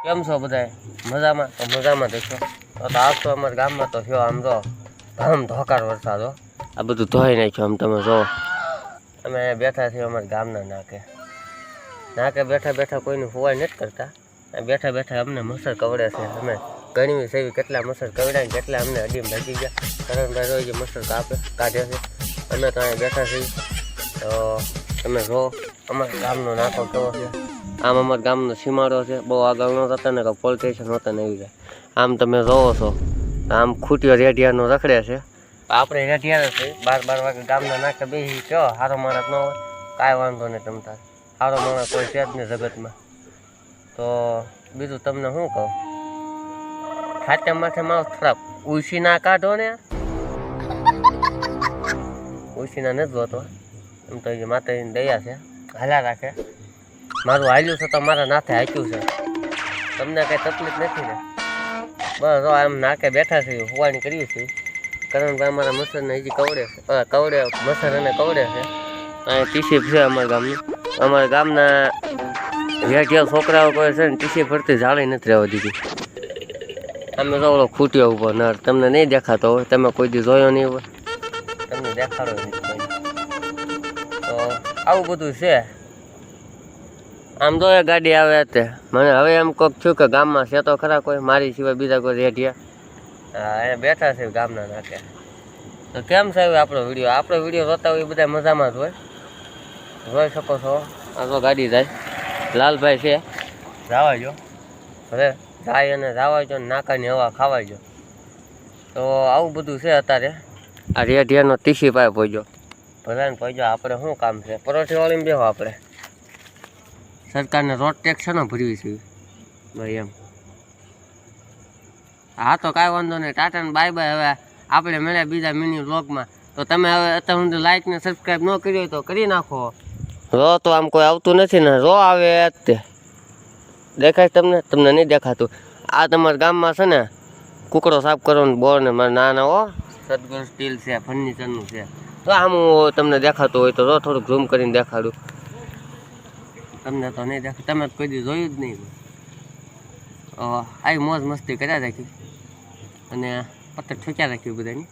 કેમ છો બધાય? મજામાં? તો મજામાં દેખો તો આજ તો અમારા ગામમાં તો થયો આમ જો આમ ધોકાર વરસાદ હો. આ બધું ધોઈ નાખ્યું. આમ તમે જો અમે બેઠા છીએ અમારા ગામના નાકે બેઠા બેઠા કોઈની હુવાઈ નથી કરતા. બેઠા બેઠા અમને મચ્છર કવડે છે. અમે ગણવી સેવી કેટલા મચ્છર કવડ્યા ને કેટલા અમને અડીમ લાગી ગયા. કરણભાઈ રોજ મચ્છર કાઢે છે. અમે તો અહીંયા બેઠા છીએ. તો તમે જો અમારા ગામનો નાકો કેવો છે. આમ અમારા ગામનો સીમાડો છે. બહુ આગળ ન થતા ને પોલીસ સ્ટેશન હોતા ને એવી જાય. આમ તમે જોવો છો આમ ખૂટીઓ રેડિયાનો રખડે છે. આપણે રેડિયા છે 12 વાગે ગામના નાકે બેસી કયો સારો માણસ ન હોય કાંઈ વાંધો નહીં. તમતાર સારો માણસ કોઈ છે જ નહીં જગતમાં. તો બીજું તમને શું કહું, ખાતે માથે માણસ થોડાક ઉછી ના કાઢો ને. ઉછીના નથી જોતો. એમ તો માતાજીની દયા છે, હાલા રાખે. મારું હાલ્યું છે તો મારા નાથે હાચ્યું છે. તમને કંઈ તકલીફ નથી ને? બસ જો આમ નાકે બેઠા છે, હુવાણી કરીએ છીએ. કરણભાઈ અમારા મચ્છરને હજી કવડે છે. મચ્છર એને કવડે છે. અહીંયા ટીસી છે અમારા ગામની. અમારા ગામના રેઢિયા છોકરાઓ કોઈ છે ને ટીસી ફરતી જાળી નથી રહેવા દીધી. તમે તો ઓલો ખૂટ્યો ઉભો નર તમને નહીં દેખાતો હોય, તમે કોઈ દી જોયો નહીં હોય, તમને દેખાડો નહીં. તો આવું બધું છે. આમ તો એ ગાડી આવે તે મને હવે એમ કોક થયું કે ગામમાં છે તો ખરા કોઈ મારી સિવાય બીજા કોઈ રેઢિયા. અહીંયા બેઠા છે ગામના નાકે. તો કેમ છે આપણો વિડીયો જોતા હોય એ બધા મજામાં જ હોય. જોઈ શકો છો આ તો ગાડી જાય. લાલભાઈ છે જવા જો હવે જાય અને જવા જો નાકાની હવા ખાવા જો. તો આવું બધું છે અત્યારે. આ રેઢિયાનો તીસી પાય પહોંચ્યો ભલાને પહોંચ્યો. આપણે શું કામ છે? પરોઠી વાળીને બેહો. આપણે સરકારને રોડ ટેક્સ છે ને ભરવી છે ભાઈ એમ. હા તો કાંઈ વાંધો નહીં. ટાટા ને બાય બાય. હવે આપણે મળ્યા બીજા મિની વ્લોગમાં. તો તમે હવે અત્યાર સુધી લાઈક ને સબસ્ક્રાઈબ ન કરી હોય તો કરી નાખો. રો તો આમ કોઈ આવતું નથી ને? રો આવે તે દેખાય તમને નહીં દેખાતું. આ તમારા ગામમાં છે ને કુકડો સાફ કરવાનો બોર ને મારા નાના હો સદગુરુ સ્ટીલ છે, ફર્નિચરનું છે. તો આમ તમને દેખાતું હોય તો જો થોડુંક ઝૂમ કરીને દેખાડું. તમને તો નહીં દેખાય, તમે કોઈ દી જોયું જ નહીં. આવી મોજ મસ્તી કર્યા રાખી અને પત્તર ઠોક્યા રાખ્યું બધાની.